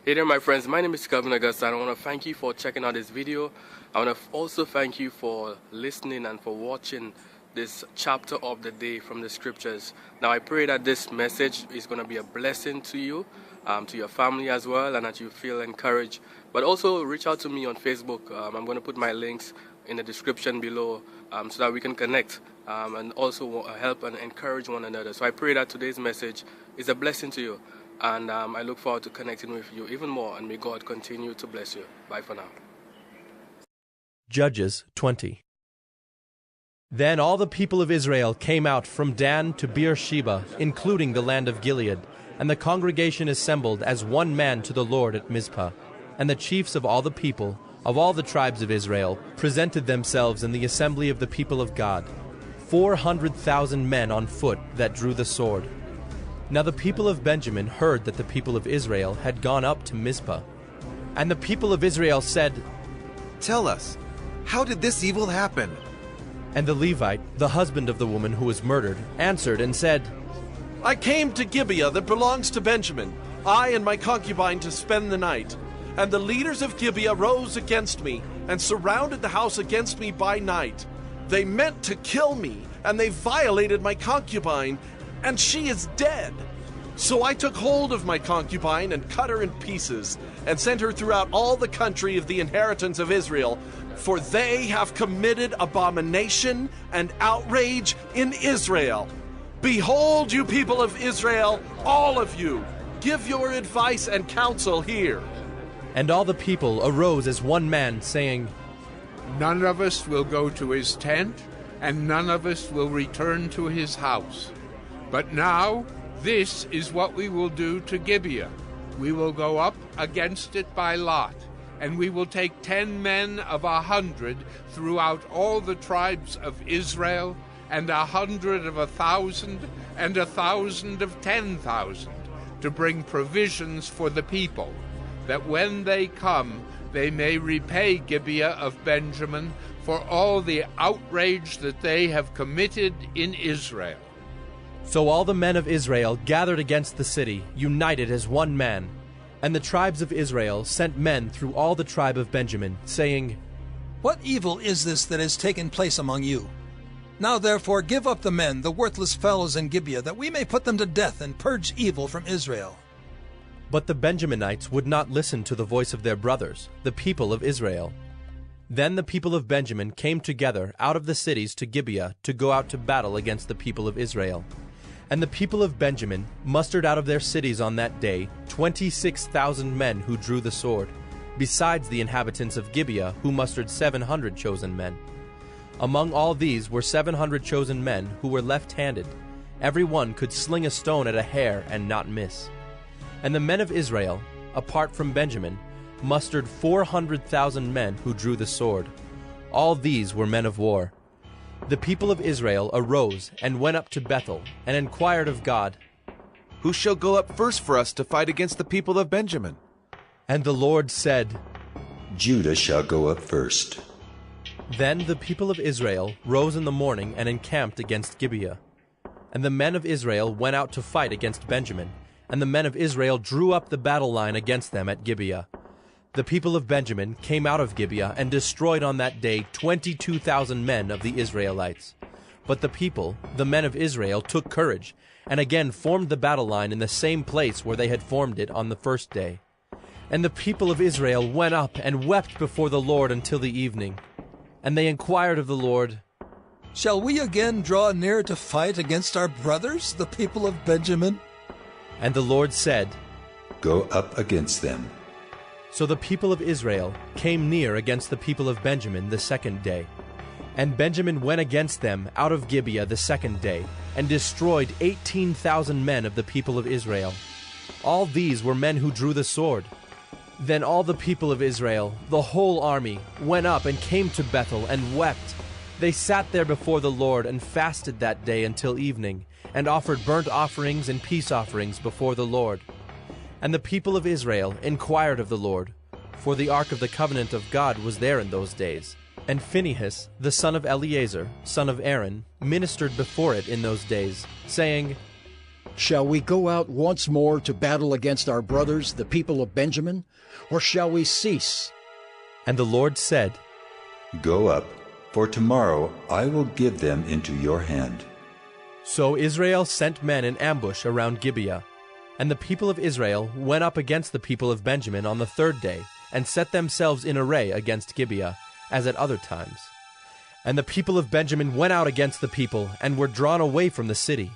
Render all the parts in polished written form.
Hey there my friends, my name is Kevin Augusta and I want to thank you for checking out this video. I want to also thank you for listening and for watching this chapter of the day from the scriptures. Now I pray that this message is going to be a blessing to you, to your family as well, and that you feel encouraged. But also reach out to me on Facebook. I'm going to put my links in the description below so that we can connect and also help and encourage one another. So I pray that today's message is a blessing to you. And I look forward to connecting with you even more, and may God continue to bless you. Bye for now. Judges 20. Then all the people of Israel came out from Dan to Beersheba, including the land of Gilead, and the congregation assembled as one man to the Lord at Mizpah. And the chiefs of all the people, of all the tribes of Israel, presented themselves in the assembly of the people of God, 400,000 men on foot that drew the sword. Now the people of Benjamin heard that the people of Israel had gone up to Mizpah. And the people of Israel said, "Tell us, how did this evil happen?" And the Levite, the husband of the woman who was murdered, answered and said, "I came to Gibeah that belongs to Benjamin, I and my concubine, to spend the night. And the leaders of Gibeah rose against me and surrounded the house against me by night. They meant to kill me, and they violated my concubine, and she is dead. So I took hold of my concubine and cut her in pieces, and sent her throughout all the country of the inheritance of Israel, for they have committed abomination and outrage in Israel. Behold, you people of Israel, all of you, give your advice and counsel here." And all the people arose as one man, saying, "None of us will go to his tent, and none of us will return to his house. But now, this is what we will do to Gibeah. We will go up against it by lot, and we will take 10 men of 100 throughout all the tribes of Israel, and 100 of 1,000, and 1,000 of 10,000, to bring provisions for the people, that when they come, they may repay Gibeah of Benjamin for all the outrage that they have committed in Israel." So all the men of Israel gathered against the city, united as one man. And the tribes of Israel sent men through all the tribe of Benjamin, saying, "What evil is this that has taken place among you? Now therefore give up the men, the worthless fellows in Gibeah, that we may put them to death and purge evil from Israel." But the Benjaminites would not listen to the voice of their brothers, the people of Israel. Then the people of Benjamin came together out of the cities to Gibeah to go out to battle against the people of Israel. And the people of Benjamin mustered out of their cities on that day 26,000 men who drew the sword, besides the inhabitants of Gibeah, who mustered 700 chosen men. Among all these were 700 chosen men who were left-handed. Every one could sling a stone at a hair and not miss. And the men of Israel, apart from Benjamin, mustered 400,000 men who drew the sword. All these were men of war. The people of Israel arose and went up to Bethel and inquired of God, "Who shall go up first for us to fight against the people of Benjamin?" And the Lord said, "Judah shall go up first." Then the people of Israel rose in the morning and encamped against Gibeah. And the men of Israel went out to fight against Benjamin, and the men of Israel drew up the battle line against them at Gibeah. The people of Benjamin came out of Gibeah and destroyed on that day 22,000 men of the Israelites. But the people, the men of Israel, took courage, and again formed the battle line in the same place where they had formed it on the first day. And the people of Israel went up and wept before the Lord until the evening. And they inquired of the Lord, "Shall we again draw near to fight against our brothers, the people of Benjamin?" And the Lord said, "Go up against them." So the people of Israel came near against the people of Benjamin the second day. And Benjamin went against them out of Gibeah the second day, and destroyed 18,000 men of the people of Israel. All these were men who drew the sword. Then all the people of Israel, the whole army, went up and came to Bethel and wept. They sat there before the Lord and fasted that day until evening, and offered burnt offerings and peace offerings before the Lord. And the people of Israel inquired of the Lord, for the ark of the covenant of God was there in those days. And Phinehas, the son of Eleazar, son of Aaron, ministered before it in those days, saying, Shall we go out once more to battle against our brothers, the people of Benjamin, or shall we cease?" And the Lord said, Go up, for tomorrow I will give them into your hand. So Israel sent men in ambush around Gibeah. And the people of Israel went up against the people of Benjamin on the third day, and set themselves in array against Gibeah, as at other times. And the people of Benjamin went out against the people, and were drawn away from the city.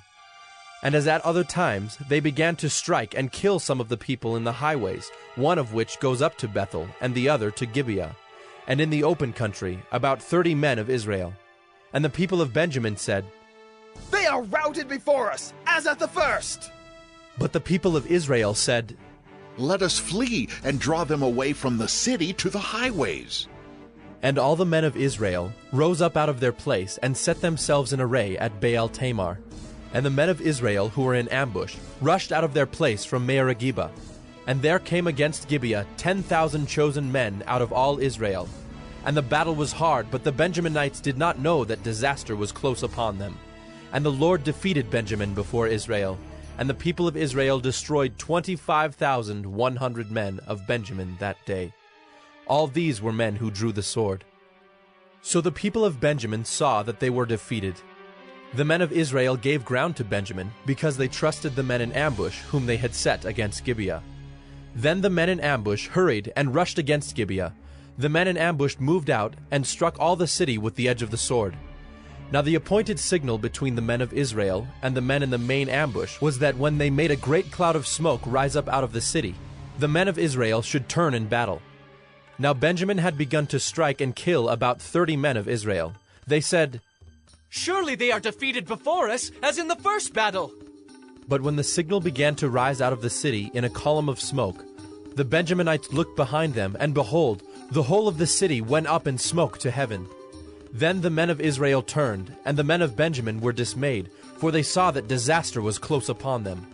And as at other times, they began to strike and kill some of the people in the highways, one of which goes up to Bethel, and the other to Gibeah, and in the open country, about 30 men of Israel. And the people of Benjamin said, "They are routed before us, as at the first." But the people of Israel said, "Let us flee and draw them away from the city to the highways." And all the men of Israel rose up out of their place, and set themselves in array at Baal Tamar. And the men of Israel who were in ambush rushed out of their place from Mearagibah. And there came against Gibeah 10,000 chosen men out of all Israel. And the battle was hard, but the Benjaminites did not know that disaster was close upon them. And the Lord defeated Benjamin before Israel. And the people of Israel destroyed 25,100 men of Benjamin that day. All these were men who drew the sword. So the people of Benjamin saw that they were defeated. The men of Israel gave ground to Benjamin, because they trusted the men in ambush whom they had set against Gibeah. Then the men in ambush hurried and rushed against Gibeah. The men in ambush moved out and struck all the city with the edge of the sword. Now the appointed signal between the men of Israel and the men in the main ambush was that when they made a great cloud of smoke rise up out of the city, the men of Israel should turn in battle. Now Benjamin had begun to strike and kill about 30 men of Israel. They said, "Surely they are defeated before us, as in the first battle." But when the signal began to rise out of the city in a column of smoke, the Benjaminites looked behind them, and behold, the whole of the city went up in smoke to heaven. Then the men of Israel turned, and the men of Benjamin were dismayed, for they saw that disaster was close upon them.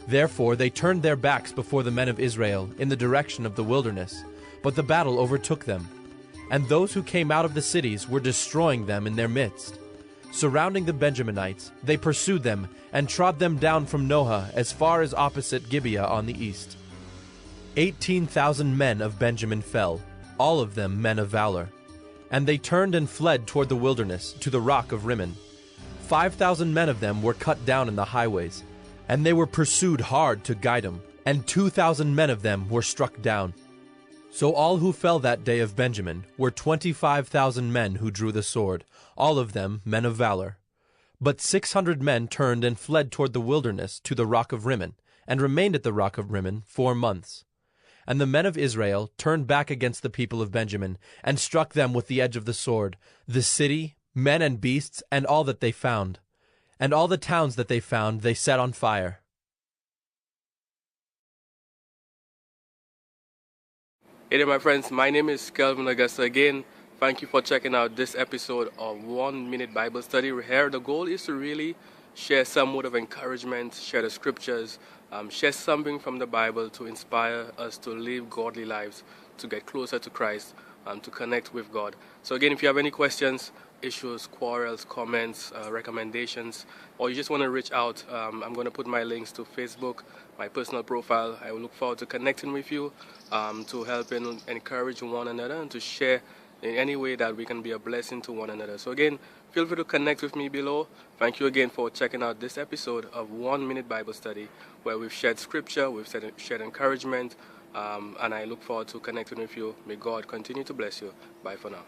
Therefore they turned their backs before the men of Israel in the direction of the wilderness, but the battle overtook them. And those who came out of the cities were destroying them in their midst. Surrounding the Benjaminites, they pursued them, and trod them down from Nohah as far as opposite Gibeah on the east. 18,000 men of Benjamin fell, all of them men of valor. And they turned and fled toward the wilderness, to the rock of Rimmon. 5,000 men of them were cut down in the highways, and they were pursued hard to Gidom, and 2,000 men of them were struck down. So all who fell that day of Benjamin were 25,000 men who drew the sword, all of them men of valor. But 600 men turned and fled toward the wilderness to the rock of Rimmon, and remained at the rock of Rimmon 4 months. And the men of Israel turned back against the people of Benjamin, and struck them with the edge of the sword, the city, men and beasts, and all that they found. And all the towns that they found they set on fire. Hey there, my friends. My name is Kelvin Augusta again. Thank you for checking out this episode of 1 Minute Bible Study. Here, the goal is to really share some word of encouragement, share the scriptures, share something from the Bible to inspire us to live godly lives, to get closer to Christ, to connect with God. So again, if you have any questions, issues, quarrels, comments, recommendations, or you just want to reach out, I'm going to put my links to Facebook, my personal profile. I will look forward to connecting with you, to help and encourage one another, and to share in any way that we can be a blessing to one another. So again, feel free to connect with me below. Thank you again for checking out this episode of 1 Minute Bible Study, where we've shared scripture, we've shared encouragement, and I look forward to connecting with you. May God continue to bless you. Bye for now.